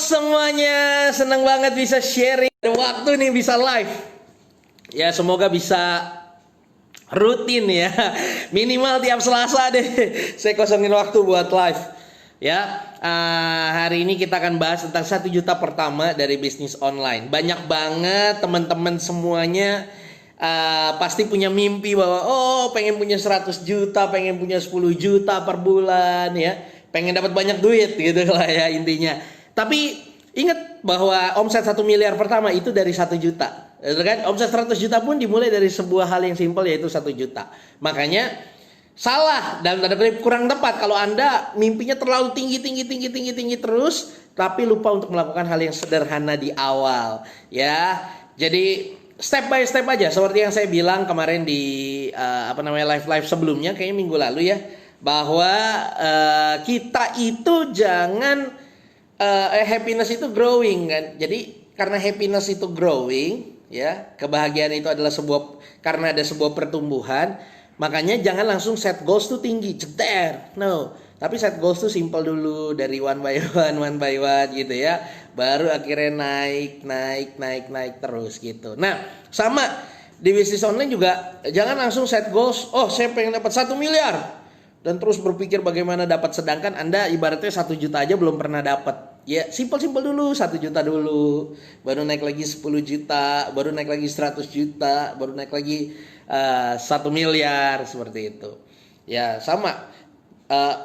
semuanya, senang banget bisa sharing. Ada waktu nih bisa live. Ya semoga bisa rutin ya. Minimal tiap Selasa deh. Saya kosongin waktu buat live. Ya, hari ini kita akan bahas tentang 1 juta pertama dari bisnis online. Banyak banget teman-teman semuanya pasti punya mimpi bahwa pengen punya 100 juta, pengen punya 10 juta per bulan ya. Pengen dapat banyak duit gitu lah ya intinya. Tapi ingat bahwa omset 1 miliar pertama itu dari 1 juta. Kan? Omset 100 juta pun dimulai dari sebuah hal yang simpel yaitu 1 juta. Makanya salah dan tanda kutip kurang tepat kalau Anda mimpinya terlalu tinggi terus tapi lupa untuk melakukan hal yang sederhana di awal ya. Jadi step by step aja seperti yang saya bilang kemarin di live sebelumnya kayaknya minggu lalu ya, bahwa kita itu jangan happiness itu growing kan. Jadi karena happiness itu growing ya, kebahagiaan itu adalah karena ada sebuah pertumbuhan. Makanya jangan langsung set goals tuh tinggi, ceter. No, tapi set goals tuh simple dulu dari one by one gitu ya. Baru akhirnya naik terus gitu. Nah, sama di bisnis online juga jangan langsung set goals, saya pengen dapat 1 miliar dan terus berpikir bagaimana dapat, sedangkan Anda ibaratnya 1 juta aja belum pernah dapat. Ya, simple dulu, 1 juta dulu, baru naik lagi 10 juta, baru naik lagi 100 juta, baru naik lagi 1 miliar seperti itu. Ya, sama.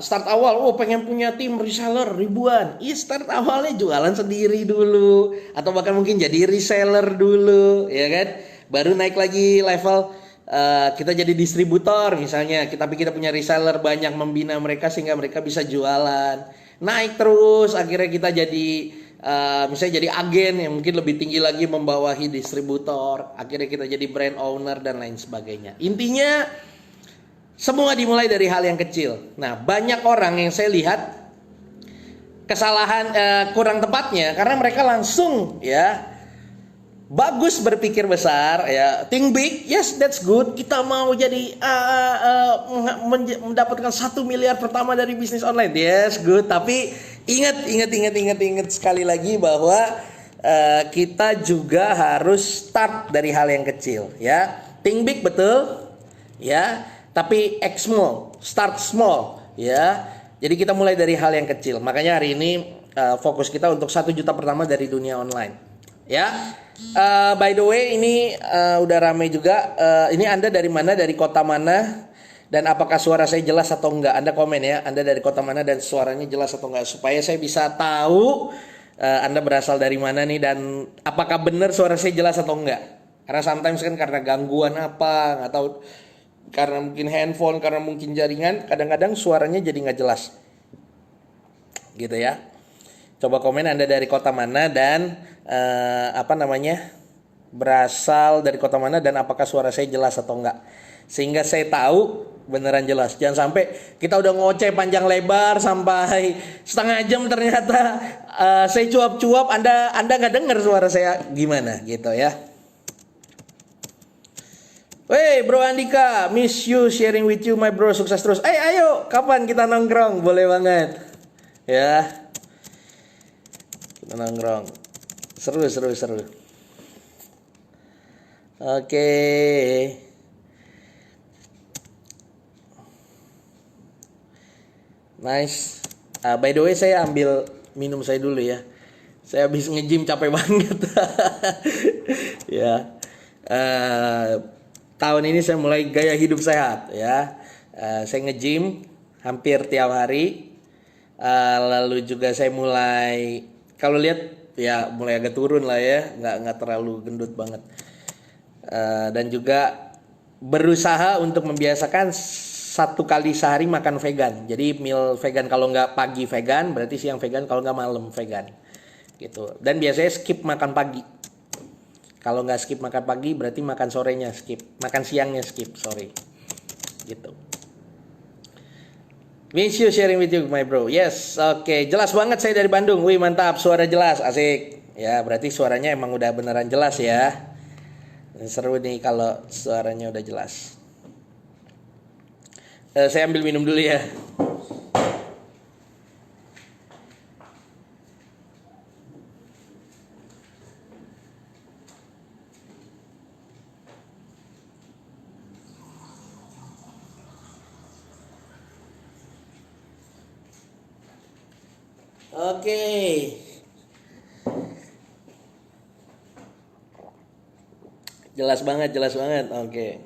Start awal, pengen punya tim reseller ribuan. Start awalnya jualan sendiri dulu atau bahkan mungkin jadi reseller dulu, ya kan? Baru naik lagi level kita jadi distributor misalnya. Tapi kita punya reseller banyak, membina mereka sehingga mereka bisa jualan. Naik terus akhirnya kita jadi misalnya jadi agen yang mungkin lebih tinggi lagi membawahi distributor. Akhirnya kita jadi brand owner dan lain sebagainya. Intinya semua dimulai dari hal yang kecil. Nah, banyak orang yang saya lihat kesalahan kurang tepatnya karena mereka langsung ya bagus berpikir besar ya, think big, yes that's good. Kita mau jadi mendapatkan 1 miliar pertama dari bisnis online, yes good. Tapi ingat sekali lagi bahwa kita juga harus start dari hal yang kecil ya. Think big betul ya, tapi act small, start small ya. Jadi kita mulai dari hal yang kecil. Makanya hari ini fokus kita untuk 1 juta pertama dari dunia online ya. By the way ini udah ramai juga. Ini Anda dari mana, dari kota mana, dan apakah suara saya jelas atau enggak? Anda komen ya, Anda dari kota mana dan suaranya jelas atau enggak, supaya saya bisa tahu Anda berasal dari mana nih dan apakah benar suara saya jelas atau enggak. Karena sometimes kan karena gangguan apa nggak tahu, karena mungkin handphone, karena mungkin jaringan, kadang-kadang suaranya jadi nggak jelas gitu ya. Coba komen Anda dari kota mana dan berasal dari kota mana dan apakah suara saya jelas atau enggak, sehingga saya tahu beneran jelas. Jangan sampai kita udah ngoceh panjang lebar sampai setengah jam ternyata saya cuap-cuap, Anda nggak dengar suara saya gimana gitu ya. Wey bro Andika, miss you sharing with you my bro, sukses terus. Ayo kapan kita nongkrong, boleh banget ya, kita nongkrong seru. Oke. Nice. By the way saya ambil minum saya dulu ya, saya habis nge-gym capek banget. Ya. Tahun ini saya mulai gaya hidup sehat ya. Saya nge-gym hampir tiap hari. Lalu juga saya mulai, kalau lihat ya mulai agak turun lah ya, nggak terlalu gendut banget. Dan juga berusaha untuk membiasakan 1 kali sehari makan vegan. Jadi meal vegan, kalau nggak pagi vegan berarti siang vegan, kalau nggak malam vegan gitu. Dan biasanya skip makan pagi. Kalau nggak skip makan pagi berarti makan sorenya skip, makan siangnya skip, sorry gitu. Miss you sharing with you my bro. Yes, oke. Jelas banget saya dari Bandung. Wih mantap, suara jelas, asik. Ya berarti suaranya emang udah beneran jelas ya. Seru nih kalau suaranya udah jelas. Saya ambil minum dulu ya. Oke. Jelas banget, jelas banget. Oke.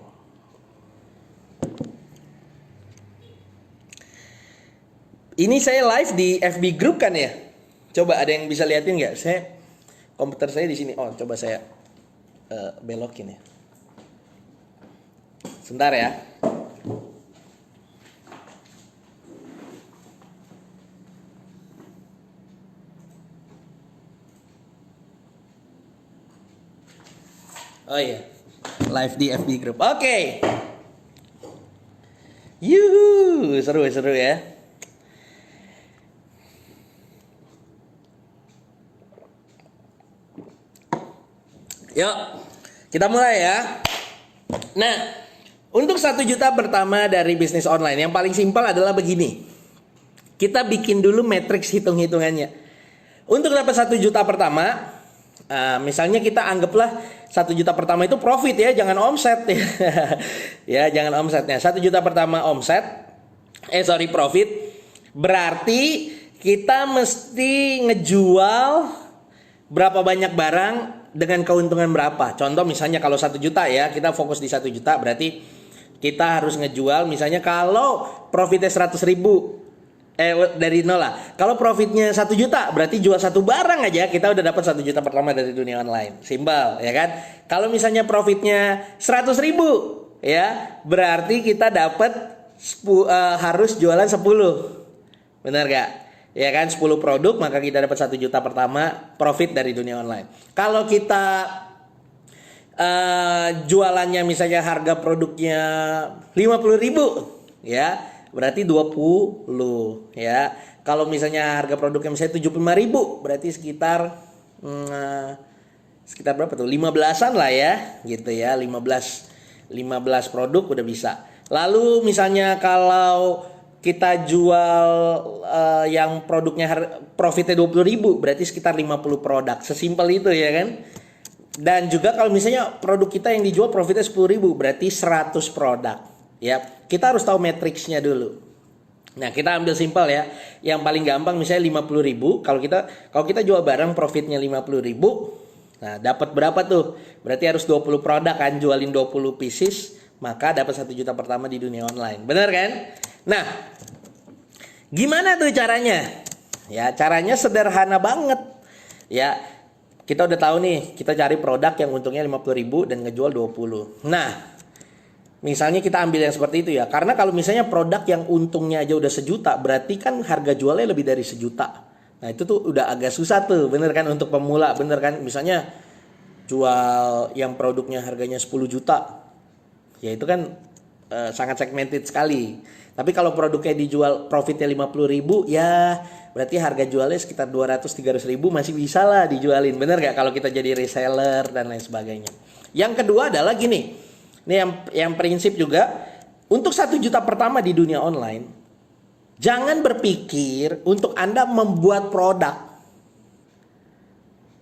Ini saya live di FB Group kan ya? Coba ada yang bisa liatin nggak? Komputer saya di sini. Oh, coba saya belokin ya. Sebentar ya. Oh iya, live di FB Group. Oke. Yuhu, seru ya. Yuk, kita mulai ya. Nah, untuk 1 juta pertama dari bisnis online yang paling simpel adalah begini. Kita bikin dulu matriks hitung-hitungannya. Untuk dapat 1 juta pertama, misalnya kita anggaplah 1 juta pertama itu profit ya, jangan omset ya. Ya, jangan omsetnya. 1 juta pertama profit. Berarti kita mesti ngejual berapa banyak barang dengan keuntungan berapa. Contoh misalnya kalau 1 juta ya, kita fokus di 1 juta berarti kita harus ngejual misalnya kalau profitnya 100 ribu. Dari nol lah. Kalau profitnya 1 juta, berarti jual 1 barang aja kita udah dapat 1 juta pertama dari dunia online. Simpel, ya kan? Kalau misalnya profitnya 100 ribu, ya berarti kita dapat harus jualan 10. Benar gak? Ya kan? 10 produk, maka kita dapat 1 juta pertama profit dari dunia online. Kalau kita jualannya misalnya harga produknya 50 ribu, ya berarti 20 ya. Kalau misalnya harga produknya misalnya 75 ribu, berarti sekitar berapa tuh? 15-an lah ya, gitu ya. 15 produk udah bisa. Lalu misalnya kalau kita jual yang produknya profitnya 20 ribu, berarti sekitar 50 produk. Sesimpel itu ya kan. Dan juga kalau misalnya produk kita yang dijual profitnya 10 ribu, berarti 100 produk. Ya, kita harus tahu matriksnya dulu. Nah, kita ambil simpel ya. Yang paling gampang misalnya 50 ribu. Kalau kita jual barang profitnya 50 ribu. Nah, dapat berapa tuh? Berarti harus 20 produk kan, jualin 20 pieces, maka dapat 1 juta pertama di dunia online. Benar kan? Nah, gimana tuh caranya? Ya, caranya sederhana banget. Ya, kita udah tahu nih, kita cari produk yang untungnya 50 ribu dan ngejual 20. Nah, misalnya kita ambil yang seperti itu ya. Karena kalau misalnya produk yang untungnya aja udah 1 juta, berarti kan harga jualnya lebih dari 1 juta. Nah itu tuh udah agak susah tuh, bener kan, untuk pemula, bener kan. Misalnya jual yang produknya harganya 10 juta, ya itu kan sangat segmented sekali. Tapi kalau produknya dijual profitnya 50 ribu, ya berarti harga jualnya sekitar 200-300 ribu masih bisa lah dijualin. Bener gak kalau kita jadi reseller dan lain sebagainya. Yang kedua adalah gini. Ini yang prinsip juga, untuk 1 juta pertama di dunia online, jangan berpikir untuk Anda membuat produk.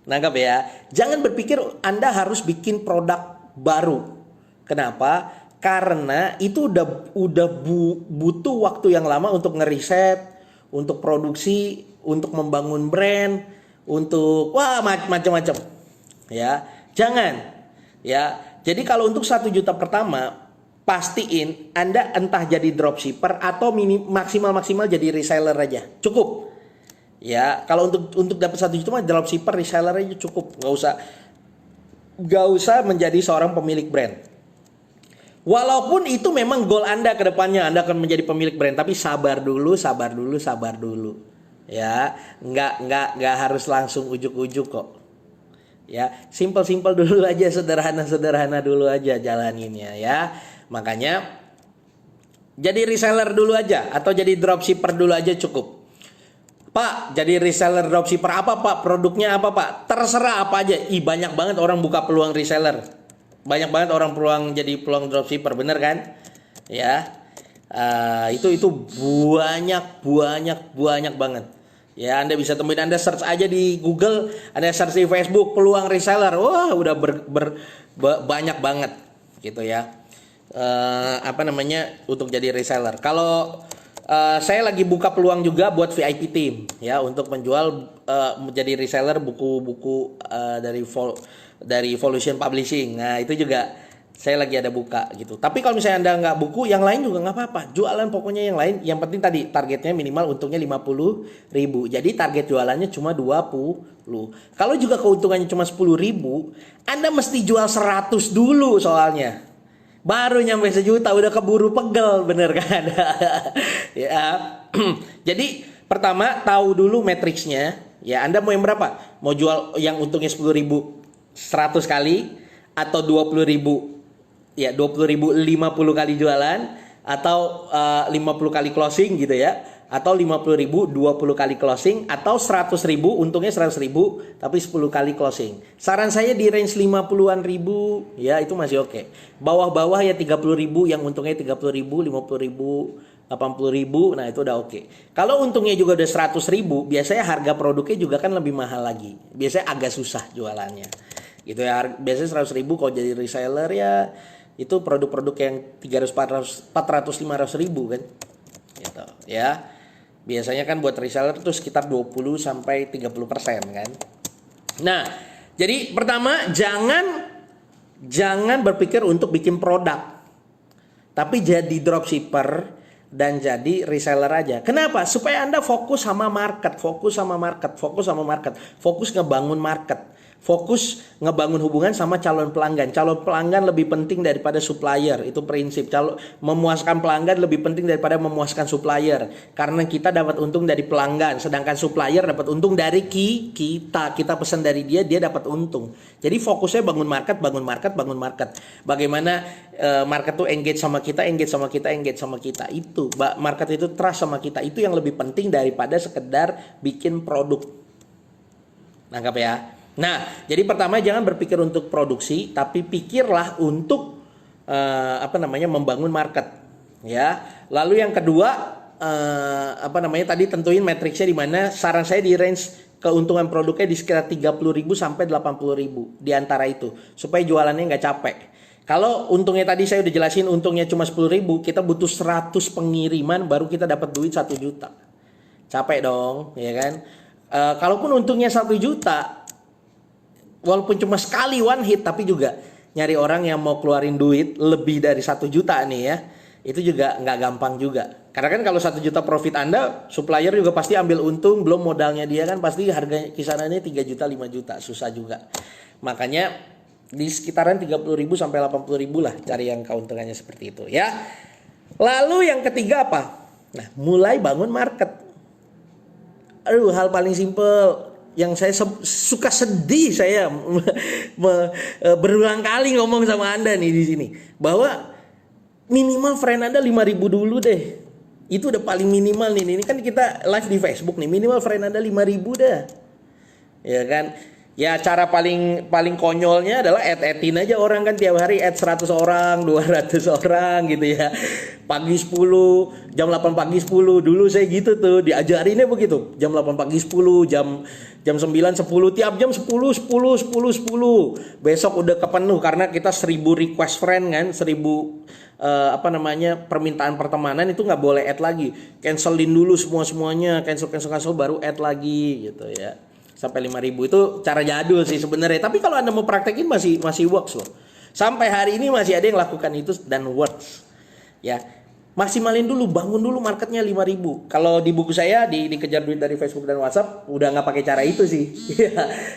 Nangkap ya? Jangan berpikir Anda harus bikin produk baru. Kenapa? Karena itu udah butuh waktu yang lama untuk ngeriset, untuk produksi, untuk membangun brand, untuk macam-macam. Ya, jangan. Ya. Jadi kalau untuk 1 juta pertama, pastiin Anda entah jadi dropshipper atau maksimal jadi reseller aja. Cukup. Ya, kalau untuk dapat 1 juta mah dropshipper, reseller aja cukup. Gak usah menjadi seorang pemilik brand. Walaupun itu memang goal Anda ke depannya, Anda akan menjadi pemilik brand, tapi sabar dulu. Ya, nggak harus langsung ujuk-ujuk kok. Ya, simpel dulu aja, sederhana dulu aja jalaninnya ya. Makanya jadi reseller dulu aja atau jadi dropshipper dulu aja cukup. Pak, jadi reseller dropshipper apa Pak? Produknya apa Pak? Terserah apa aja. Banyak banget orang buka peluang reseller. Banyak banget orang jadi peluang dropshipper, bener kan? Ya. Itu banyak banget. Ya, Anda bisa temuin, Anda search aja di Google, Anda search di Facebook peluang reseller. Wah, udah banyak banget gitu ya. Untuk jadi reseller. Kalau Saya lagi buka peluang juga buat VIP team ya untuk menjual menjadi reseller buku-buku dari Volution Publishing. Nah itu juga saya lagi ada buka gitu. Tapi kalau misalnya Anda nggak buku, yang lain juga nggak apa-apa. Jualan pokoknya yang lain. Yang penting tadi targetnya minimal untungnya 50.000. Jadi target jualannya cuma 20. Kalau juga keuntungannya cuma 10.000, Anda mesti jual 100 dulu soalnya. Baru nyampe 1 juta udah keburu pegel, bener kan? Ya. Jadi pertama tahu dulu matriksnya. Ya, Anda mau yang berapa? Mau jual yang untungnya 10.000 100 kali atau 20.000? Ya, 20.000 50 kali jualan atau 50 kali closing gitu ya. Atau 50.000 20 kali closing atau 100.000 untungnya 100.000 tapi 10 kali closing. Saran saya di range 50-an ribu ya itu masih oke. Bawah-bawah ya 30.000 yang untungnya 30.000, 50.000, 80.000, nah itu udah oke. Kalau untungnya juga udah 100.000, biasanya harga produknya juga kan lebih mahal lagi. Biasanya agak susah jualannya. Gitu ya. Biasanya 100.000 kalau jadi reseller ya itu produk-produk yang 300, 400, 500.000 kan. Gitu ya. Biasanya kan buat reseller itu sekitar 20 sampai 30% kan. Nah, jadi pertama jangan berpikir untuk bikin produk. Tapi jadi dropshipper dan jadi reseller aja. Kenapa? Supaya Anda fokus sama market, fokus ngebangun market. Fokus ngebangun hubungan sama calon pelanggan. Calon pelanggan lebih penting daripada supplier. Itu prinsip. Memuaskan pelanggan lebih penting daripada memuaskan supplier. Karena kita dapat untung dari pelanggan. Sedangkan supplier dapat untung dari kita. Kita pesan dari dia, dia dapat untung. Jadi fokusnya bangun market. Bagaimana market tuh engage sama kita. Itu market itu trust sama kita. Itu yang lebih penting daripada sekedar bikin produk. Nangkap ya? Nah, jadi pertama jangan berpikir untuk produksi, tapi pikirlah untuk membangun market, ya. Lalu yang kedua, tadi tentuin matriksnya di mana. Saran saya di range keuntungan produknya di sekitar 30.000 sampai 80.000 di antara itu, supaya jualannya nggak capek. Kalau untungnya tadi saya udah jelasin untungnya cuma 10.000, kita butuh 100 pengiriman baru kita dapat duit 1 juta. Capek dong, ya kan? Kalaupun untungnya 1 juta, walaupun cuma sekali one hit, tapi juga nyari orang yang mau keluarin duit lebih dari 1 juta nih ya, itu juga nggak gampang juga. Karena kan kalau 1 juta profit Anda, supplier juga pasti ambil untung, belum modalnya dia kan pasti harga kisarannya 3 juta 5 juta, susah juga. Makanya di sekitaran 30.000 sampai 80.000 lah cari yang keuntungannya seperti itu ya. Lalu yang ketiga apa? Nah, mulai bangun market. Hal paling simple yang saya suka sedih saya berulang kali ngomong sama Anda nih di sini, bahwa minimal friend Anda 5.000 dulu deh. Itu udah paling minimal nih. Ini kan kita live di Facebook nih, minimal friend Anda 5.000 dah. Ya kan? Ya cara paling konyolnya adalah add-in aja orang kan tiap hari add 100 orang, 200 orang gitu ya. Pagi 10, jam 8 pagi 10. Dulu saya gitu tuh, diajarinnya begitu. Jam 8 pagi 10, jam 9 10, tiap jam 10. Besok udah kepenuh karena kita 1.000 request friend kan, 1.000 permintaan pertemanan itu nggak boleh add lagi. Cancelin dulu semuanya, cancel baru add lagi gitu ya. Sampai 5.000 itu cara jadul sih sebenarnya. Tapi kalau Anda mau praktekin masih works loh. Sampai hari ini masih ada yang lakukan itu dan works. Ya, maksimalin dulu, bangun dulu marketnya 5.000. Kalau di buku saya dikejar duit dari Facebook dan WhatsApp udah nggak pakai cara itu sih.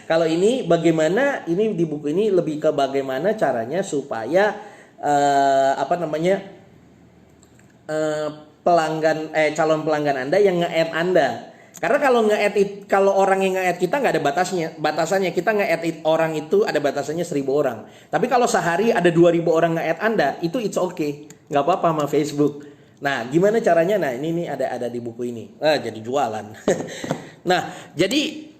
Kalau ini bagaimana? Ini di buku ini lebih ke bagaimana caranya supaya calon pelanggan Anda yang nge-add Anda. Karena kalau orang yang nge-add kita nggak ada batasannya. Kita nge-add orang itu ada batasannya 1.000 orang. Tapi kalau sehari ada 2.000 orang nge-add Anda, itu it's okay, nggak apa-apa sama Facebook. Nah, gimana caranya? Nah, ini ada di buku ini. Jadi jualan. Nah, jadi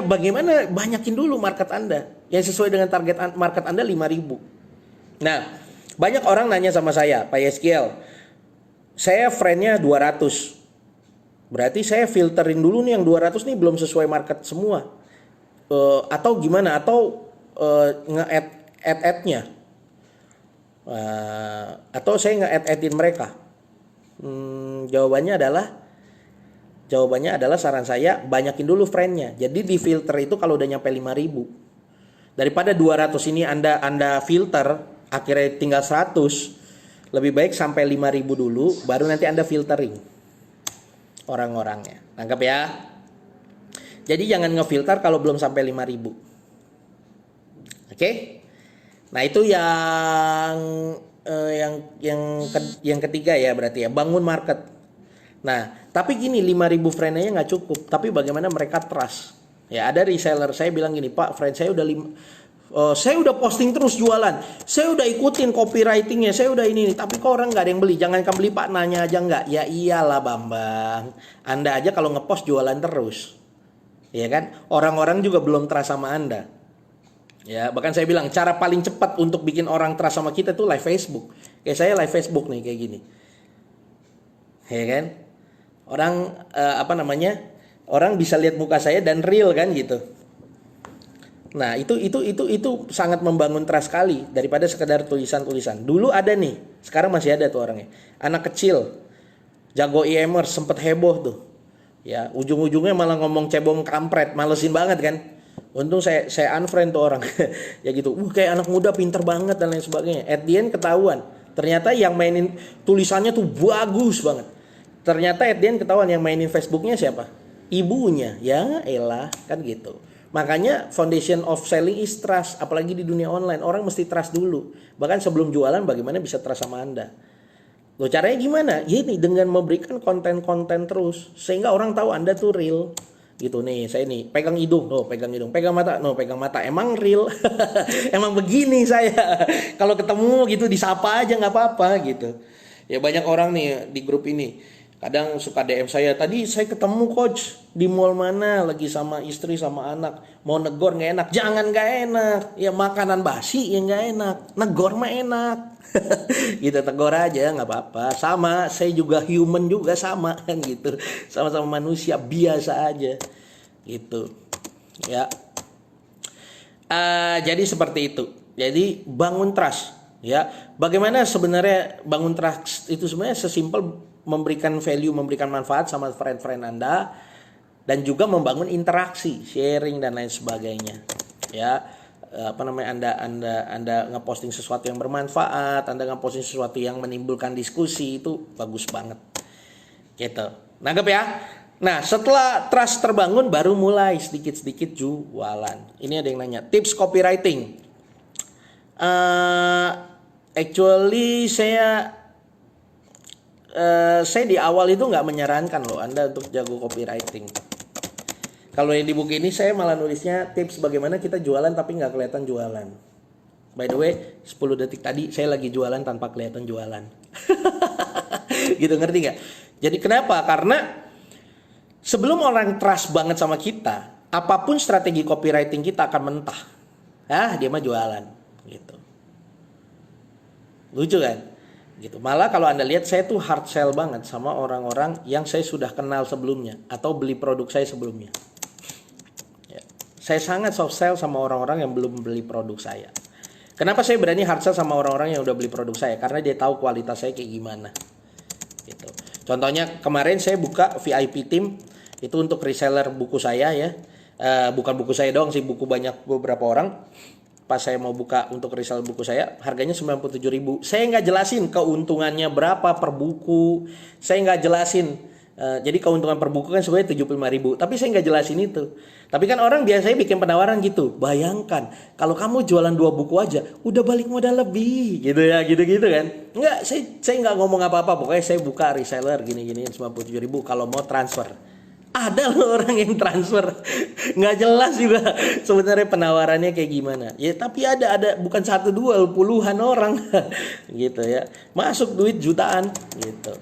bagaimana banyakin dulu market Anda yang sesuai dengan target market Anda 5.000. Nah, banyak orang nanya sama saya, Pak Yeskiel, saya friend-nya 200. Berarti saya filterin dulu nih yang 200 nih belum sesuai market semua. Atau gimana? Atau nge-add-nya. Atau saya nge-add-in mereka. Jawabannya adalah saran saya banyakin dulu friend-nya. Jadi di filter itu kalau udah nyampe 5.000, daripada 200 ini Anda filter akhirnya tinggal 100, lebih baik sampai 5.000 dulu baru nanti Anda filtering orang-orangnya. Nangkep ya? Jadi jangan ngefilter kalau belum sampai 5.000. Oke? Nah, itu yang ketiga ya berarti ya, bangun market. Nah, tapi gini, 5.000 friend-nya nggak cukup. Tapi bagaimana mereka trust? Ya, ada reseller saya bilang gini, Pak, friend saya udah saya udah posting terus jualan. Saya udah ikutin copywritingnya. Saya udah ini. Tapi kok orang nggak ada yang beli? Jangan kan beli, Pak, nanya aja nggak? Ya iyalah, Bambang. Anda aja kalau ngepost jualan terus. Ya kan? Orang-orang juga belum trust sama Anda. Ya, bahkan saya bilang cara paling cepat untuk bikin orang trust sama kita tuh live Facebook. Kayak saya live Facebook nih kayak gini. Ya kan? Orang Orang bisa lihat muka saya dan real kan gitu. Nah, itu sangat membangun trust sekali daripada sekedar tulisan-tulisan. Dulu ada nih, sekarang masih ada tuh orangnya. Anak kecil, jago e-commerce, sempet heboh tuh. Ya, ujung-ujungnya malah ngomong cebong kampret, malesin banget kan. Untung saya unfriend tuh orang. Ya gitu. Kayak anak muda pinter banget dan lain sebagainya. At the end ketahuan. Ternyata yang mainin tulisannya tuh bagus banget. Ternyata at the end ketahuan yang mainin Facebooknya siapa? Ibunya. Ya elah, kan gitu. Makanya foundation of selling is trust. Apalagi di dunia online, orang mesti trust dulu. Bahkan sebelum jualan bagaimana bisa trust sama Anda. Loh, caranya gimana? Ya ini dengan memberikan konten-konten terus sehingga orang tahu Anda tuh real. Gitu nih, saya nih pegang hidung, pegang hidung, pegang mata, pegang mata. Emang real. Emang begini saya. Kalau ketemu gitu disapa aja nggak apa-apa gitu. Ya banyak orang nih di grup ini. Kadang suka DM saya, tadi saya ketemu coach di mall mana lagi sama istri sama anak, mau negor nggak enak, jangan nggak enak, ya makanan basi yang nggak enak, negor mah enak, gitu tegor aja nggak apa-apa, sama saya juga human juga sama kan gitu, sama-sama manusia biasa aja, gitu, ya. Jadi seperti itu, jadi bangun trust, ya. Bagaimana sebenarnya bangun trust itu sebenarnya sesimpel memberikan value, memberikan manfaat sama friend-friend Anda dan juga membangun interaksi, sharing dan lain sebagainya. Ya, Anda ngeposting sesuatu yang bermanfaat, Anda ngeposting sesuatu yang menimbulkan diskusi, itu bagus banget. Gitu. Nangkep ya? Nah, setelah trust terbangun baru mulai sedikit-sedikit jualan. Ini ada yang nanya, tips copywriting. Actually saya di awal itu nggak menyarankan loh Anda untuk jago copywriting. Kalau yang di buku ini saya malah nulisnya tips bagaimana kita jualan tapi nggak kelihatan jualan. By the way, 10 detik tadi saya lagi jualan tanpa kelihatan jualan. Gitu, ngerti nggak? Jadi kenapa? Karena sebelum orang trust banget sama kita, apapun strategi copywriting kita akan mentah. Dia mah jualan gitu. Lucu kan? Gitu. Malah kalau Anda lihat saya tuh hard sell banget sama orang-orang yang saya sudah kenal sebelumnya atau beli produk saya sebelumnya. Ya. Saya sangat soft sell sama orang-orang yang belum beli produk saya. Kenapa saya berani hard sell sama orang-orang yang udah beli produk saya? Karena dia tahu kualitas saya kayak gimana. Gitu. Contohnya kemarin saya buka VIP team itu untuk reseller buku saya ya. Bukan buku saya doang sih, buku beberapa orang. Pas saya mau buka untuk resell buku saya, harganya 97.000. Saya nggak jelasin keuntungannya berapa per buku. Saya nggak jelasin. Jadi keuntungan per buku kan sebenarnya 75.000. Tapi saya nggak jelasin itu. Tapi kan orang biasanya bikin penawaran gitu. Bayangkan kalau kamu jualan 2 buku aja, udah balik modal lebih, gitu ya, gitu-gitu kan. Nggak, saya nggak ngomong apa-apa. Pokoknya saya buka reseller gini-gini 97.000 kalau mau transfer. Ada loh orang yang transfer, nggak jelas juga sebenarnya penawarannya kayak gimana. Ya tapi ada bukan 1 2 puluhan orang gitu ya, masuk duit jutaan gitu.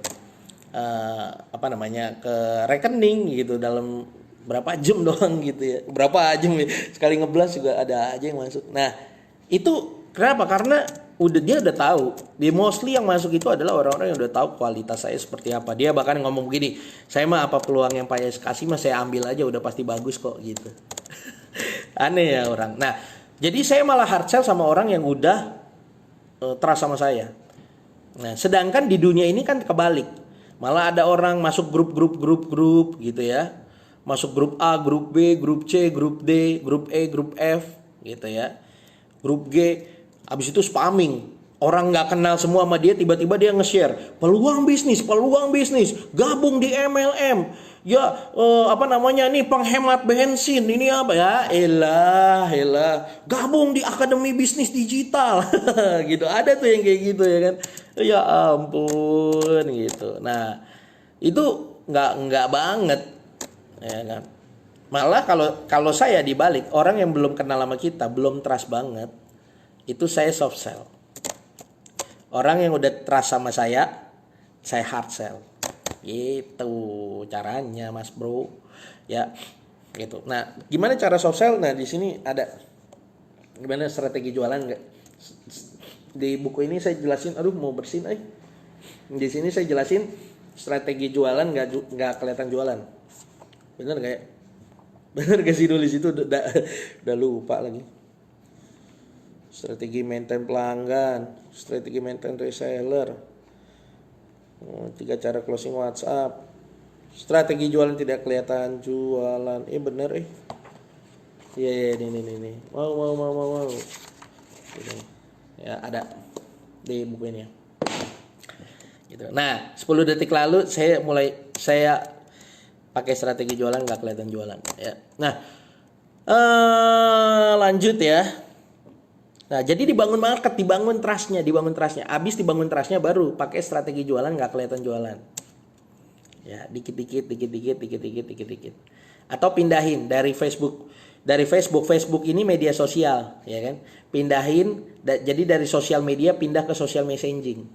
Ke rekening gitu dalam berapa jam doang gitu ya, berapa jam sekali ngeblas juga ada aja yang masuk. Nah itu kenapa? Karena dia udah tahu. Dia mostly yang masuk itu adalah orang-orang yang udah tahu kualitas saya seperti apa. Dia bahkan ngomong begini, saya mah apa peluang yang Pak Yas kasih mah saya ambil aja, udah pasti bagus kok gitu. Aneh ya orang. Nah, jadi saya malah hard sell sama orang yang udah trust sama saya. Nah, sedangkan di dunia ini kan kebalik. Malah ada orang masuk grup gitu ya. Masuk grup A, grup B, grup C, grup D, grup E, grup F gitu ya. Grup G, habis itu spamming. Orang nggak kenal semua sama dia, tiba-tiba dia nge-share peluang bisnis, gabung di MLM. Ya apa namanya nih, penghemat bensin, ini apa ya? Elah, gabung di Akademi Bisnis Digital. Gitu. Ada tuh yang kayak gitu ya kan. Ya ampun gitu. Nah, itu nggak banget ya kan. Malah kalau saya dibalik, orang yang belum kenal sama kita, belum trust banget, itu saya soft sell. Orang yang udah trust sama saya hard sell. Gitu caranya, Mas Bro. Ya, gitu. Nah, gimana cara soft sell? Nah, di sini ada gimana strategi jualan enggak? Di buku ini saya jelasin, aduh mau bersin Di sini saya jelasin strategi jualan nggak kelihatan jualan. Bener nggak ya? Bener gak sih nulis itu? Udah lupa lagi. Strategi maintain pelanggan, strategi maintain reseller, 3 cara closing WhatsApp, strategi jualan tidak kelihatan jualan. Bener Iya ini. Mau. Gitu. Ya ada di buku ini ya. Gitu. Nah, 10 detik lalu saya pakai strategi jualan nggak kelihatan jualan ya. Nah, lanjut ya. Nah, jadi dibangun market, dibangun trustnya. Abis dibangun trustnya baru pakai strategi jualan nggak kelihatan jualan. Ya, dikit-dikit. Atau pindahin dari Facebook. Facebook ini media sosial, ya kan? Pindahin, jadi dari sosial media pindah ke social messaging.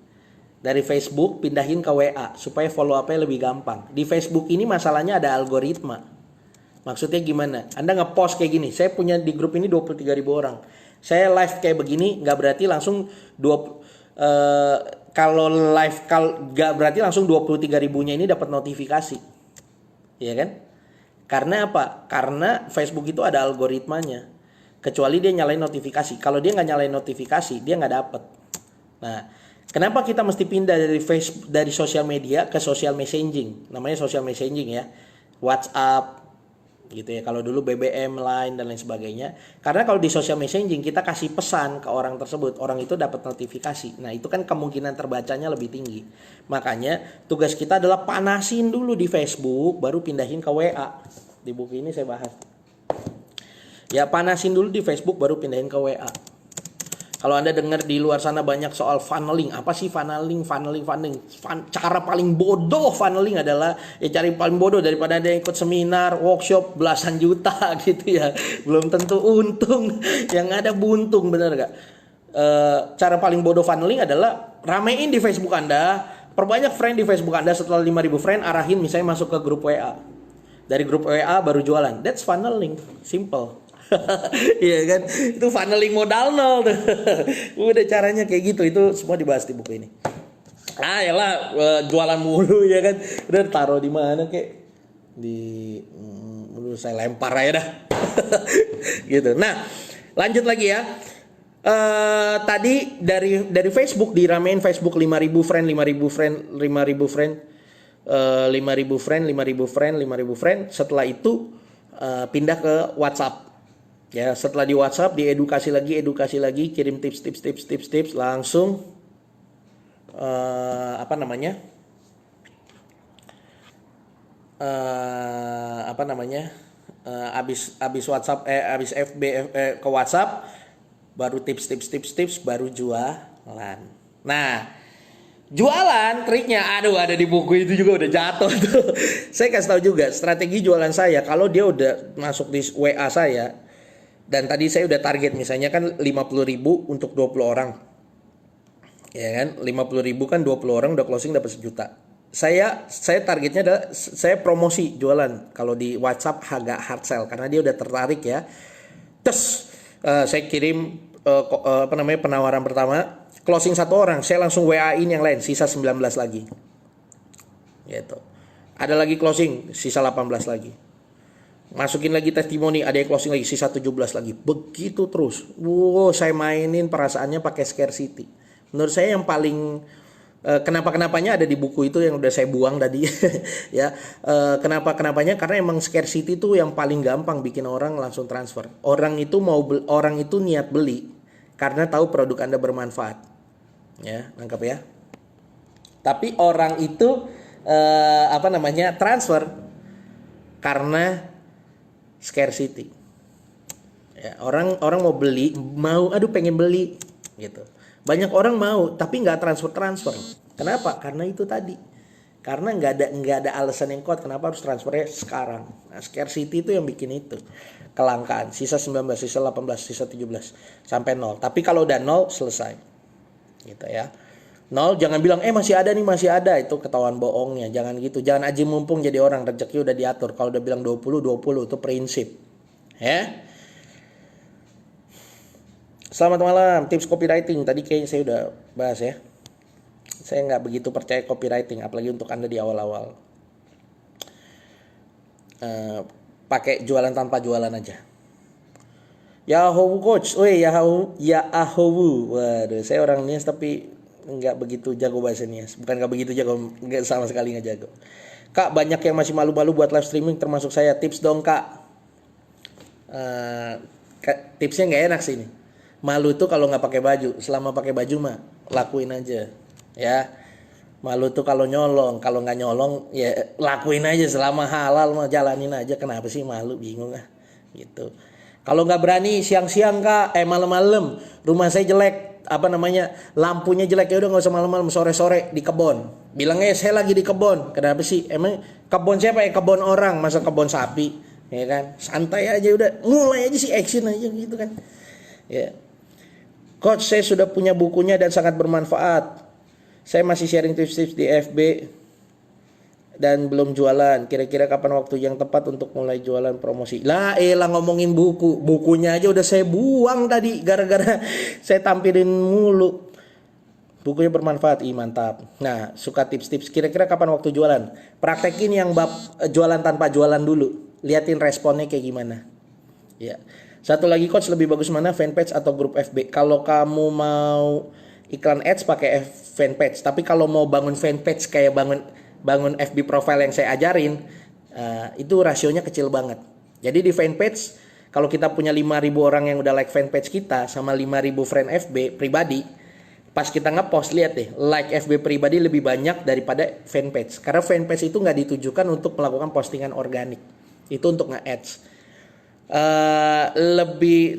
Dari Facebook pindahin ke WA supaya follow up-nya lebih gampang. Di Facebook ini masalahnya ada algoritma. Maksudnya gimana? Anda nge-post kayak gini. Saya punya di grup ini 23.000 orang. Saya live kayak begini nggak berarti langsung kalau live nggak berarti langsung 23.000-nya ini dapat notifikasi, ya kan? Karena apa? Karena Facebook itu ada algoritmanya. Kecuali dia nyalain notifikasi. Kalau dia nggak nyalain notifikasi, dia nggak dapat. Nah, kenapa kita mesti pindah dari sosial media ke social messaging? Namanya social messaging ya, WhatsApp. Gitu ya, kalau dulu BBM, Line dan lain sebagainya. Karena kalau di social messaging kita kasih pesan ke orang tersebut, orang itu dapat notifikasi. Nah, itu kan kemungkinan terbacanya lebih tinggi. Makanya tugas kita adalah panasin dulu di Facebook, baru pindahin ke WA. Di buku ini saya bahas. Ya, panasin dulu di Facebook, baru pindahin ke WA. Kalau Anda dengar di luar sana banyak soal funneling. Apa sih funneling? Cara paling bodoh funneling adalah cari paling bodoh daripada Anda ikut seminar, workshop belasan juta gitu ya. Belum tentu untung, yang ada buntung, bener gak? Cara paling bodoh funneling adalah ramein di Facebook Anda, perbanyak friend di Facebook Anda. Setelah 5.000 friend, arahin misalnya masuk ke grup WA. Dari grup WA baru jualan. That's funneling, simple. Iya kan, itu funneling modal nol tuh. Udah caranya kayak gitu, itu semua dibahas di buku ini. Yalah, jualan mulu ya kan, udah taruh di mana kek, saya lempar aja dah. Gitu. Nah, lanjut lagi ya. Tadi dari Facebook diramein, Facebook 5.000 friend, 5.000 friend. Setelah itu pindah ke WhatsApp. Ya, setelah di WhatsApp diedukasi lagi, kirim tips, langsung abis WhatsApp abis FB ke WhatsApp baru tips, baru jualan. Nah, jualan triknya ada di buku itu juga, udah jatuh tuh. Saya kasih tahu juga strategi jualan saya. Kalau dia udah masuk di WA saya, dan tadi saya udah target misalnya kan 50.000 untuk 20 orang. Ya kan? 50.000 kan 20 orang udah closing dapat 1 juta. Saya targetnya adalah saya promosi jualan. Kalau di WhatsApp agak hard sell karena dia udah tertarik ya. Terus saya kirim penawaran pertama, closing 1 orang, saya langsung WA-in yang lain, sisa 19 lagi. Gitu. Ada lagi closing, sisa 18 lagi. Masukin lagi testimoni, ada yang closing lagi, sisa 17 lagi. Begitu terus. Saya mainin perasaannya pakai scarcity. Menurut saya yang paling Kenapa-kenapanya ada di buku itu yang udah saya buang tadi. Ya, kenapa-kenapanya karena emang scarcity itu yang paling gampang bikin orang langsung transfer. Orang itu niat beli karena tahu produk Anda bermanfaat. Ya, nangkap ya. Tapi orang itu transfer karena scarcity. Ya, orang mau beli, pengen beli gitu. Banyak orang mau tapi nggak transfer. Kenapa? Karena itu tadi. Karena nggak ada alasan yang kuat kenapa harus transfernya sekarang. Nah, scarcity itu yang bikin itu. Kelangkaan, sisa 19, sisa 18, sisa 17 sampai 0. Tapi kalau udah 0 selesai. Gitu ya. 0 jangan bilang masih ada, itu ketahuan bohongnya. Jangan gitu. Jangan aji mumpung jadi orang, rezeki udah diatur. Kalau udah bilang 20 itu prinsip. Ya. Selamat malam, tips copywriting. Tadi kayaknya saya udah bahas ya. Saya nggak begitu percaya copywriting, apalagi untuk Anda di awal-awal. Pakai jualan tanpa jualan aja. Yahoo coach, Yahoo. Waduh, saya orang Nias tapi nggak begitu jago bahasa Nias. Bukan nggak begitu jago, nggak sama sekali nggak jago. Kak, banyak yang masih malu-malu buat live streaming, termasuk saya. Tips dong kak. Tipsnya nggak enak sih ini. Malu tuh kalau nggak pakai baju. Selama pakai baju mah lakuin aja, ya. Malu tuh kalau nyolong, kalau nggak nyolong ya lakuin aja. Selama halal mah jalanin aja. Kenapa sih malu? Bingung gitu. Kalau nggak berani siang-siang kak, malam-malam rumah saya jelek, lampunya jelek, ya udah nggak usah malam-malam, sore-sore di kebon. Bilangnya saya lagi di kebon. Kenapa sih? Emang kebon siapa ya? Kebon orang, masa kebon sapi, ya kan? Santai aja udah, mulai aja sih, action aja gitu kan. Ya. Coach, saya sudah punya bukunya dan sangat bermanfaat. Saya masih sharing tips-tips di FB dan belum jualan. Kira-kira kapan waktu yang tepat untuk mulai jualan promosi? Ngomongin bukunya aja udah saya buang tadi gara-gara saya tampilin mulu. Bukunya bermanfaat, mantap. Nah, suka tips-tips. Kira-kira kapan waktu jualan? Praktekin yang bab jualan tanpa jualan dulu. Liatin responnya kayak gimana. Ya. Satu lagi coach, lebih bagus mana, fanpage atau grup FB? Kalau kamu mau iklan ads pakai fanpage, tapi kalau mau bangun fanpage kayak bangun FB profile yang saya ajarin, itu rasionya kecil banget. Jadi di fanpage, kalau kita punya 5.000 orang yang udah like fanpage kita sama 5.000 friend FB pribadi, pas kita ngepost, lihat deh, like FB pribadi lebih banyak daripada fanpage. Karena fanpage itu nggak ditujukan untuk melakukan postingan organik, itu untuk nge-ads.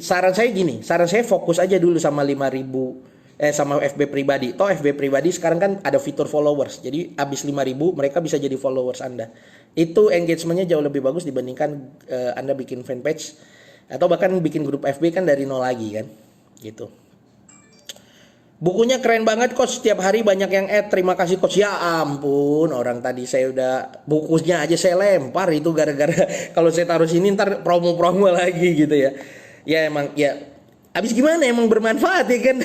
Saran saya fokus aja dulu sama 5.000 sama FB pribadi. Toh FB pribadi sekarang kan ada fitur followers. Jadi abis 5.000 mereka bisa jadi followers Anda. Itu engagementnya jauh lebih bagus dibandingkan Anda bikin fanpage atau bahkan bikin grup FB kan dari nol lagi kan. Gitu. Bukunya keren banget coach, setiap hari banyak yang add. Terima kasih coach. Ya ampun, orang tadi saya udah bukunya aja saya lempar itu gara-gara kalau saya taruh sini ntar promo-promo lagi gitu ya. Ya emang ya habis gimana, emang bermanfaat ya kan.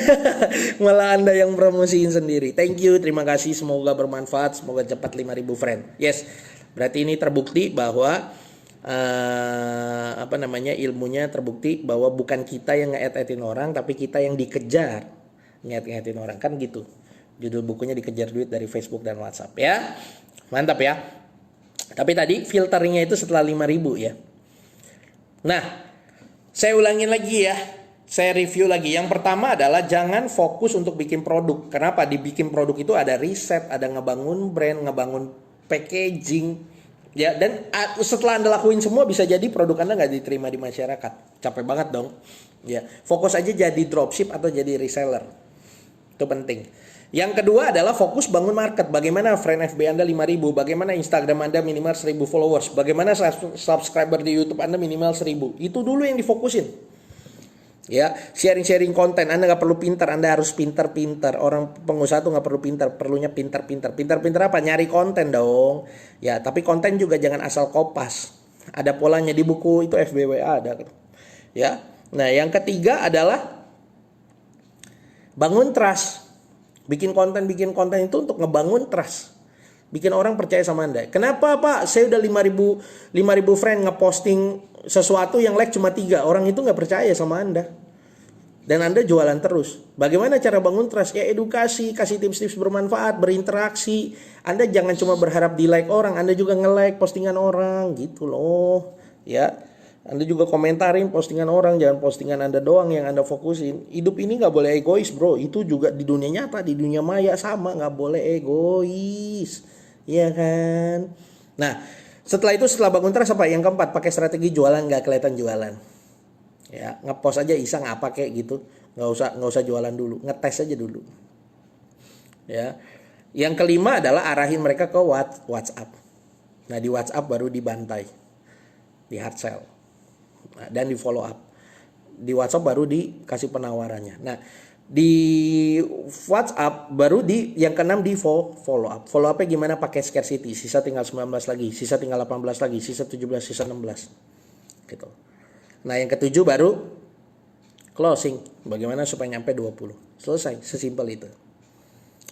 Malah Anda yang promosiin sendiri. Thank you, terima kasih, semoga bermanfaat, semoga cepat 5.000 friend. Yes. Berarti ini terbukti bahwa ilmunya terbukti bahwa bukan kita yang nge-add-addin orang, tapi kita yang dikejar ngetin orang, kan gitu. Judul bukunya Dikejar Duit dari Facebook dan WhatsApp ya. Mantap ya. Tapi tadi filteringnya itu setelah 5.000 ya. Nah, saya ulangin lagi ya. Saya review lagi. Yang pertama adalah jangan fokus untuk bikin produk. Kenapa? Dibikin produk itu ada riset, ada ngebangun brand, ngebangun packaging. Ya, dan setelah Anda lakuin semua bisa jadi produk Anda nggak diterima di masyarakat. Capek banget dong. Ya, fokus aja jadi dropship atau jadi reseller. Itu penting. Yang kedua adalah fokus bangun market. Bagaimana friend FB Anda 5.000, bagaimana Instagram Anda minimal 1.000 followers, bagaimana subscriber di YouTube Anda minimal 1.000. Itu dulu yang difokusin. Ya, sharing konten. Anda nggak perlu pintar, Anda harus pintar-pintar. Orang pengusaha tuh nggak perlu pintar, perlunya pintar-pintar. Pintar-pintar apa? Nyari konten dong. Ya, tapi konten juga jangan asal kopas. Ada polanya di buku itu FBWA ada. Ya. Nah, yang ketiga adalah bangun trust. Bikin konten itu untuk ngebangun trust. Bikin orang percaya sama Anda. Kenapa Pak? Saya udah 5.000 friend ngeposting sesuatu yang like cuma 3. Orang itu nggak percaya sama Anda. dan Anda jualan terus. Bagaimana cara bangun trust? Ya edukasi, kasih tips-tips bermanfaat, berinteraksi. Anda jangan cuma berharap di like orang, Anda juga nge-like postingan orang gitu loh. Ya, Anda juga komentarin postingan orang, jangan postingan Anda doang yang Anda fokusin. Hidup ini nggak boleh egois bro, itu juga di dunia nyata, di dunia maya sama, nggak boleh egois. Iya kan? Nah, setelah bangun trust apa? Yang keempat, pakai strategi jualan nggak kelihatan jualan. Ya, ngepost aja iseng apa kayak gitu, nggak usah jualan dulu, ngetes aja dulu. Ya, yang kelima adalah arahin mereka ke WhatsApp. Nah di WhatsApp baru dibantai, di hard sell, nah, dan di follow up. Di WhatsApp baru dikasih penawarannya. Nah di WhatsApp baru yang keenam di follow up. Follow upnya gimana? Pakai scarcity, sisa tinggal 19 lagi, sisa tinggal 18 lagi, sisa 17, sisa 16 gitu. Nah yang ketujuh baru closing. Bagaimana supaya nyampe 20. Selesai, sesimpel itu.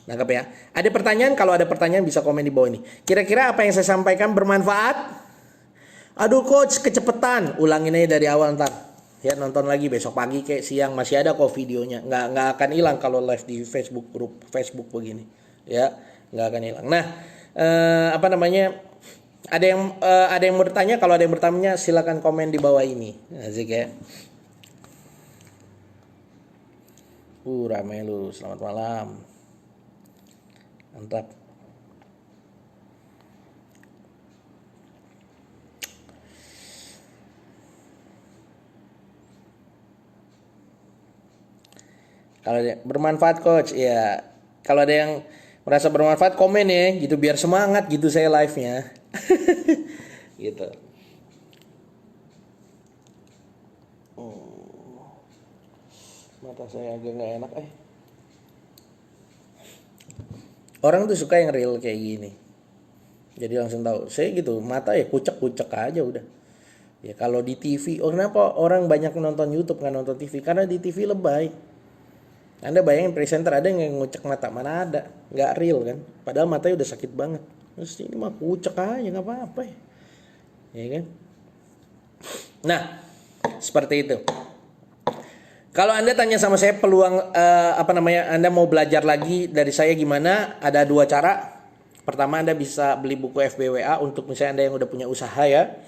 Nangkep ya? Ada pertanyaan? Kalau ada pertanyaan bisa komen di bawah ini. Kira-kira apa yang saya sampaikan bermanfaat? Aduh coach kecepetan. Ulangin aja dari awal ntar. Ya nonton lagi besok pagi kayak siang. Masih ada kok videonya. Nggak akan hilang kalau live di Facebook grup Facebook begini. Ya nggak akan hilang. Nah apa namanya? Ada yang mau bertanya? Kalau ada yang bertanya silakan komen di bawah ini. Asik ya. Ramai lu. Selamat malam. Mantap. Kalau bermanfaat coach ya. Kalau ada yang merasa bermanfaat komen ya gitu biar semangat gitu saya live-nya. Gitu. Mata saya agak nggak enak Orang tuh suka yang real kayak gini. Jadi langsung tahu. Saya gitu, mata ya kucek-kucek aja udah. Ya kalau di TV, kenapa orang banyak nonton YouTube nggak nonton TV? Karena di TV lebay. Anda bayangin presenter ada yang ngucek mata, mana ada, nggak real kan? Padahal matanya udah sakit banget. Terus ini mah kucek aja nggak apa-apa ya kan? Nah, seperti itu. Kalau Anda tanya sama saya peluang Anda mau belajar lagi dari saya gimana? Ada dua cara. Pertama Anda bisa beli buku FBWA untuk misalnya Anda yang udah punya usaha ya.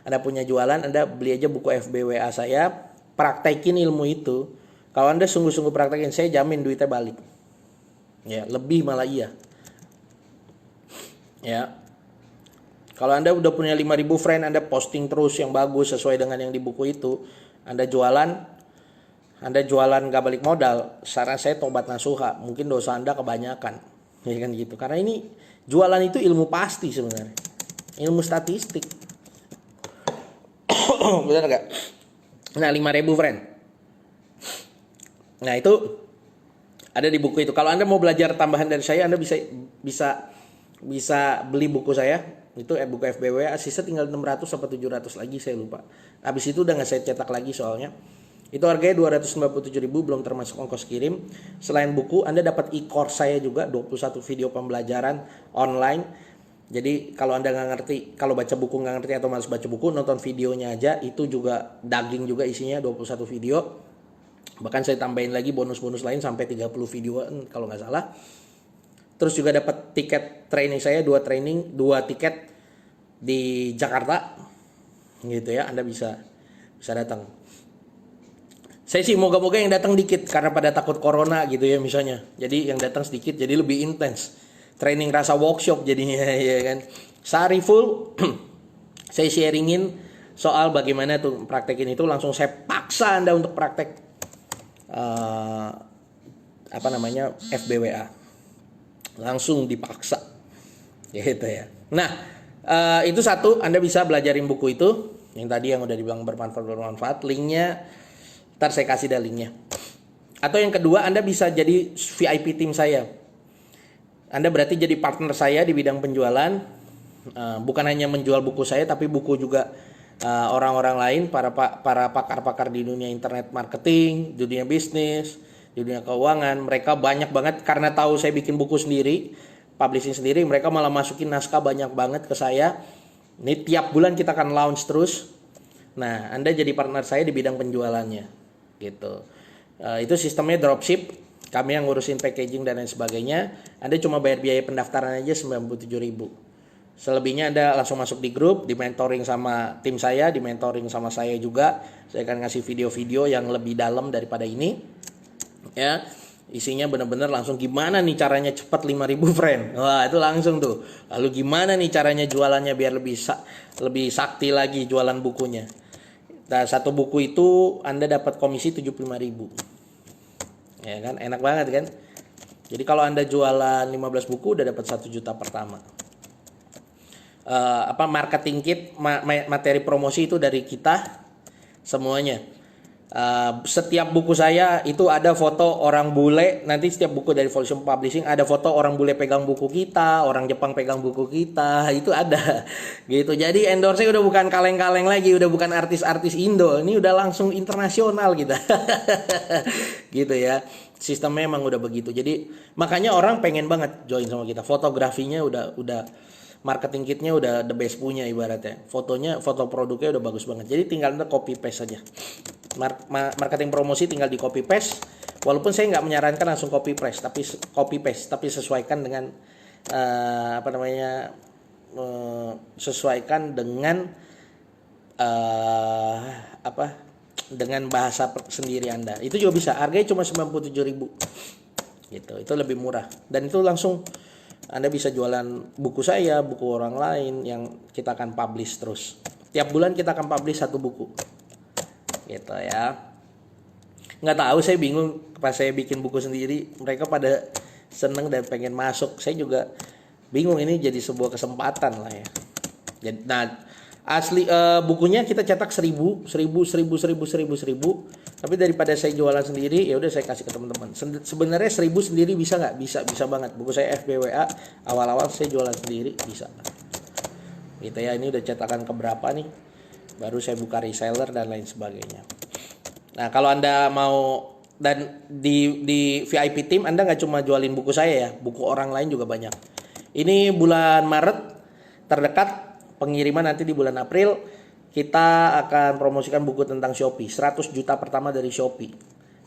Anda punya jualan, Anda beli aja buku FBWA saya, praktekin ilmu itu. Kalau Anda sungguh-sungguh praktekin, saya jamin duitnya balik. Ya, lebih malah iya. Ya. Kalau Anda udah punya 5.000 friend, Anda posting terus yang bagus sesuai dengan yang di buku itu. Anda jualan gak balik modal, saran saya tobat nasuha, mungkin dosa Anda kebanyakan, ya kan gitu. Karena ini jualan itu ilmu pasti sebenarnya, ilmu statistik, benar gak? Nah 5.000 friend, nah itu ada di buku itu. Kalau Anda mau belajar tambahan dari saya, Anda bisa beli buku saya. Itu buku FBW, sisa tinggal 600 sampai 700 lagi saya lupa. Habis itu udah nggak saya cetak lagi soalnya. Itu harganya 297.000 belum termasuk ongkos kirim. Selain buku, Anda dapat e-course saya juga 21 video pembelajaran online. Jadi kalau Anda nggak ngerti, kalau baca buku nggak ngerti atau malas baca buku, nonton videonya aja. Itu juga daging juga isinya 21 video. Bahkan saya tambahin lagi bonus-bonus lain sampai 30 video kalau nggak salah. Terus juga dapat tiket training saya 2 tiket di Jakarta gitu ya. Anda bisa datang. Saya sih moga-moga yang datang dikit karena pada takut corona gitu ya misalnya. Jadi yang datang sedikit jadi lebih intens. Training rasa workshop jadinya ya kan. Sehari full saya sharingin soal bagaimana tuh praktekin itu, langsung saya paksa Anda untuk praktek FBWA. Langsung dipaksa gitu ya. Nah itu satu, Anda bisa belajarin buku itu yang tadi yang udah dibilang bermanfaat. Linknya ntar saya kasih dah linknya. Atau yang kedua, Anda bisa jadi VIP tim saya. Anda berarti jadi partner saya di bidang penjualan. Bukan hanya menjual buku saya, tapi buku juga orang-orang lain, para pakar-pakar di dunia internet marketing, di dunia bisnis, di dunia keuangan. Mereka banyak banget karena tahu saya bikin buku sendiri, publishing sendiri, mereka malah masukin naskah banyak banget ke saya. Ini tiap bulan kita akan launch terus. Nah, Anda jadi partner saya di bidang penjualannya. gitu. Itu sistemnya dropship, kami yang ngurusin packaging dan lain sebagainya. Anda cuma bayar biaya pendaftaran aja 97.000. Selebihnya Anda langsung masuk di grup, di mentoring sama tim saya, di mentoring sama saya juga. Saya akan ngasih video-video yang lebih dalam daripada ini. Ya, isinya benar-benar langsung gimana nih caranya cepat 5.000 friend. Wah, itu langsung tuh. Lalu gimana nih caranya jualannya biar lebih sakti lagi jualan bukunya. Nah, satu buku itu Anda dapat komisi 75.000. Ya kan, enak banget kan? Jadi kalau Anda jualan 15 buku udah dapat 1 juta pertama. Marketing kit, materi promosi itu dari kita semuanya. Setiap buku saya itu ada foto orang bule. Nanti setiap buku dari Volume Publishing ada foto orang bule pegang buku kita, orang Jepang pegang buku kita, itu ada gitu. Jadi endorse udah bukan kaleng-kaleng lagi, udah bukan artis-artis Indo, ini udah langsung internasional kita. Gitu ya, sistemnya emang udah begitu. Jadi makanya orang pengen banget join sama kita. Fotografinya udah marketing kitnya udah the best punya ibaratnya. Fotonya, foto produknya udah bagus banget. Jadi tinggal copy paste saja. Marketing promosi tinggal di copy paste. Walaupun saya nggak menyarankan langsung copy paste, tapi sesuaikan dengan sesuaikan dengan dengan bahasa sendiri Anda. Itu juga bisa. Harganya cuma 97.000. Gitu. Itu lebih murah. Dan itu langsung Anda bisa jualan buku saya, buku orang lain yang kita akan publish terus. Tiap bulan kita akan publish 1 buku. Gitu ya. Nggak tahu, saya bingung pas saya bikin buku sendiri, mereka pada seneng dan pengen masuk. Saya juga bingung, ini jadi sebuah kesempatan lah ya. Nah, asli bukunya kita cetak 1000. Tapi daripada saya jualan sendiri, ya udah saya kasih ke teman-teman. Sebenarnya 1000 sendiri bisa nggak? Bisa banget. Buku saya FBWA awal-awal saya jualan sendiri bisa. Gitu ya, ini udah cetakan keberapa nih? Baru saya buka reseller dan lain sebagainya. Nah, kalau Anda mau dan di VIP team Anda nggak cuma jualin buku saya ya, buku orang lain juga banyak. Ini bulan Maret terdekat, pengiriman nanti di bulan April. Kita akan promosikan buku tentang Shopee, 100 juta pertama dari Shopee.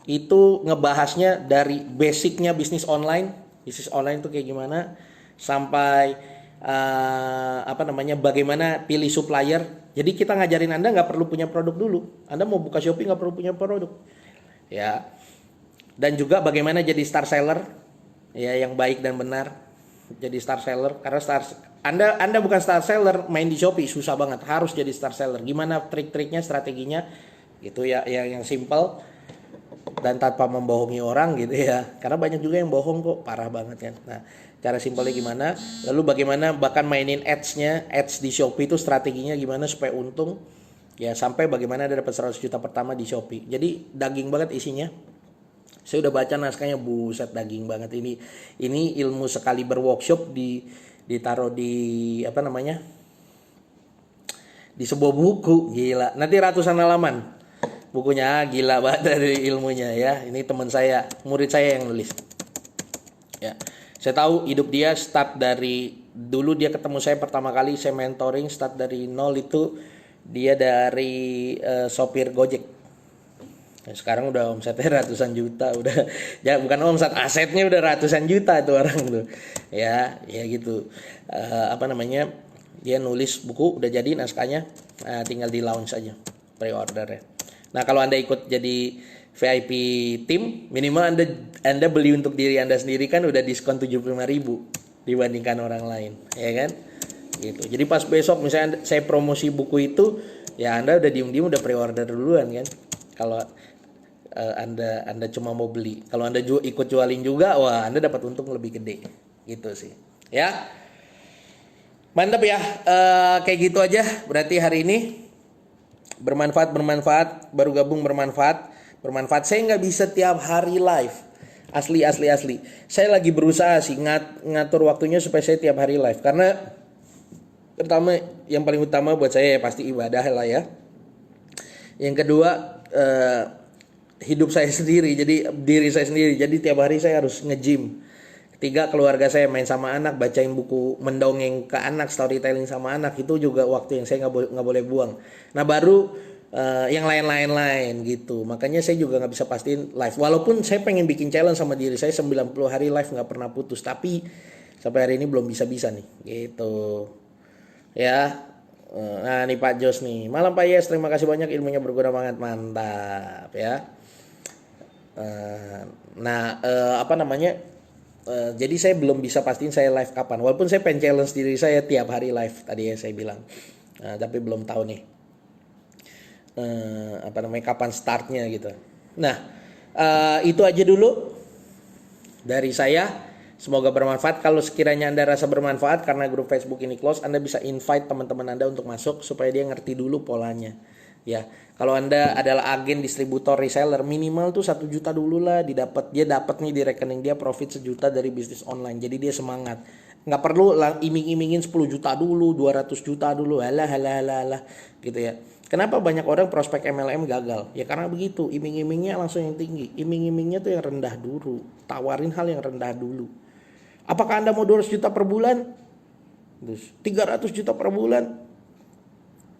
Itu ngebahasnya dari basicnya bisnis online itu kayak gimana, sampai bagaimana pilih supplier. Jadi kita ngajarin Anda nggak perlu punya produk dulu. Anda mau buka Shopee nggak perlu punya produk, ya. Dan juga bagaimana jadi star seller, ya, yang baik dan benar. Jadi star seller, karena Anda bukan star seller main di Shopee susah banget, harus jadi star seller. Gimana trik-triknya, strateginya gitu ya, yang simple dan tanpa membohongi orang gitu ya. Karena banyak juga yang bohong kok, parah banget kan. Nah, cara simpelnya gimana? Lalu bagaimana bahkan mainin ads di Shopee itu strateginya gimana supaya untung? Ya, sampai bagaimana Anda dapat 100 juta pertama di Shopee. Jadi daging banget isinya. Saya udah baca naskahnya, buset daging banget ini. Ini ilmu sekali berworkshop ditaruh di di sebuah buku, gila. Nanti ratusan halaman bukunya, gila banget dari ilmunya ya. Ini teman saya, murid saya yang nulis. Ya, saya tahu hidup dia start dari dulu dia ketemu saya pertama kali, saya mentoring start dari nol itu dia dari sopir Gojek. Nah, sekarang udah omsetnya ratusan juta, udah ya bukan omset, asetnya udah ratusan juta tuh orang tuh. Ya gitu. Dia nulis buku udah jadi naskahnya, tinggal di launch aja pre-ordernya. Nah, kalau Anda ikut jadi VIP tim, minimal Anda beli untuk diri Anda sendiri kan udah diskon 75.000 dibandingkan orang lain, ya kan? Gitu. Jadi pas besok misalnya saya promosi buku itu, ya Anda udah diem-diem udah pre-order duluan kan. Kalau Anda cuma mau beli, kalau Anda ikut jualin juga, wah Anda dapat untung lebih gede, gitu sih. Ya, mantap ya. Kayak gitu aja. Berarti hari ini bermanfaat. Baru gabung bermanfaat. Saya nggak bisa tiap hari live. Asli. Saya lagi berusaha sih ngatur waktunya supaya saya tiap hari live. Karena pertama, yang paling utama buat saya ya pasti ibadah lah ya. Yang kedua, hidup saya sendiri, jadi diri saya sendiri. Jadi tiap hari saya harus nge-gym. Ketiga, keluarga saya main sama anak, bacain buku, mendongeng ke anak, storytelling sama anak, itu juga waktu yang saya nggak boleh buang. Nah, baru yang lain-lain gitu. Makanya saya juga nggak bisa pastiin live. Walaupun saya pengen bikin challenge sama diri saya 90 hari live nggak pernah putus, tapi sampai hari ini belum bisa-bisa nih gitu. Ya. Nah, nih Pak Jos nih. Malam Pak Yes, terima kasih banyak, ilmunya berguna banget, mantap ya. Apa namanya? Jadi saya belum bisa pastiin saya live kapan. Walaupun saya pengen challenge diri saya tiap hari live tadi ya saya bilang. Tapi belum tahu nih. Kapan startnya gitu. Nah, itu aja dulu dari saya. Semoga bermanfaat. Kalau sekiranya Anda rasa bermanfaat karena grup Facebook ini close, Anda bisa invite teman-teman Anda untuk masuk supaya dia ngerti dulu polanya. Ya, kalau Anda adalah agen, distributor, reseller, minimal tuh 1 juta dulu lah dia dapat nih di rekening dia profit 1 juta dari bisnis online. Jadi dia semangat. Nggak perlu iming-imingin 10 juta dulu, 200 juta dulu, halah gitu ya. Kenapa banyak orang prospek MLM gagal? Ya karena begitu, iming-imingnya langsung yang tinggi. Iming-imingnya tuh yang rendah dulu. Tawarin hal yang rendah dulu. Apakah Anda mau 200 juta per bulan? 300 juta per bulan?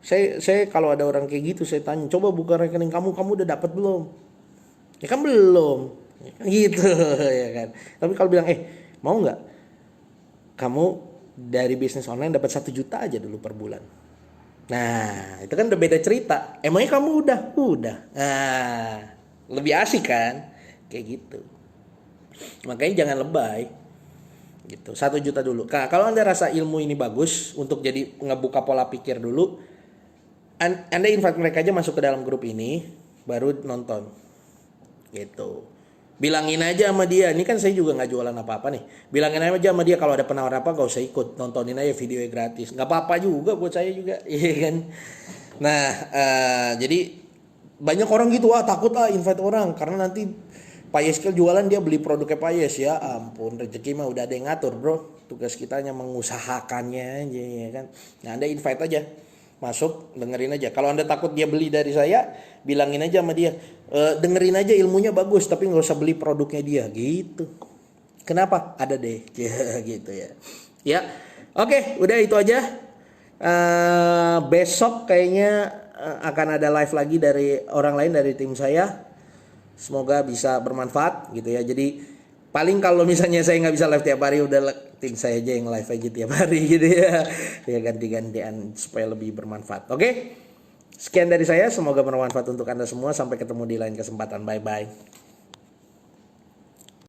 Saya kalau ada orang kayak gitu saya tanya, coba buka rekening kamu udah dapat belum? Ya kan belum. Ya kan gitu ya kan. Tapi kalau bilang mau nggak kamu dari bisnis online dapat 1 juta aja dulu per bulan? Nah, itu kan udah beda cerita. Emangnya kamu udah? Udah. Nah, lebih asik kan? Kayak gitu. Makanya jangan lebay. Gitu, 1 juta dulu. Kalau Anda rasa ilmu ini bagus untuk jadi ngebuka pola pikir dulu, Anda invite mereka aja masuk ke dalam grup ini, baru nonton. Gitu. Bilangin aja sama dia, ini kan saya juga nggak jualan apa-apa nih. Bilangin aja sama dia kalau ada penawaran apa gak usah ikut, nontonin aja videonya gratis. Nggak apa-apa juga buat saya juga, iya kan. Nah, jadi banyak orang gitu, takut invite orang karena nanti Pak Yeskel jualan dia beli produknya Pak Yes, ya ampun, rezeki mah udah ada yang ngatur bro, tugas kita hanya mengusahakannya aja ya kan. Nah, Anda invite aja masuk, dengerin aja. Kalau Anda takut dia beli dari saya, bilangin aja sama dia, dengerin aja ilmunya bagus tapi nggak usah beli produknya dia gitu. Kenapa? Ada deh gitu ya. Ya, oke, udah itu aja. Besok kayaknya akan ada live lagi dari orang lain dari tim saya. Semoga bisa bermanfaat gitu ya. Jadi paling kalau misalnya saya nggak bisa live tiap hari, udah tim saya aja yang live aja tiap hari gitu ya. Ya ganti-gantian supaya lebih bermanfaat. Oke. Sekian dari saya, semoga bermanfaat untuk Anda semua. Sampai ketemu di lain kesempatan. Bye bye.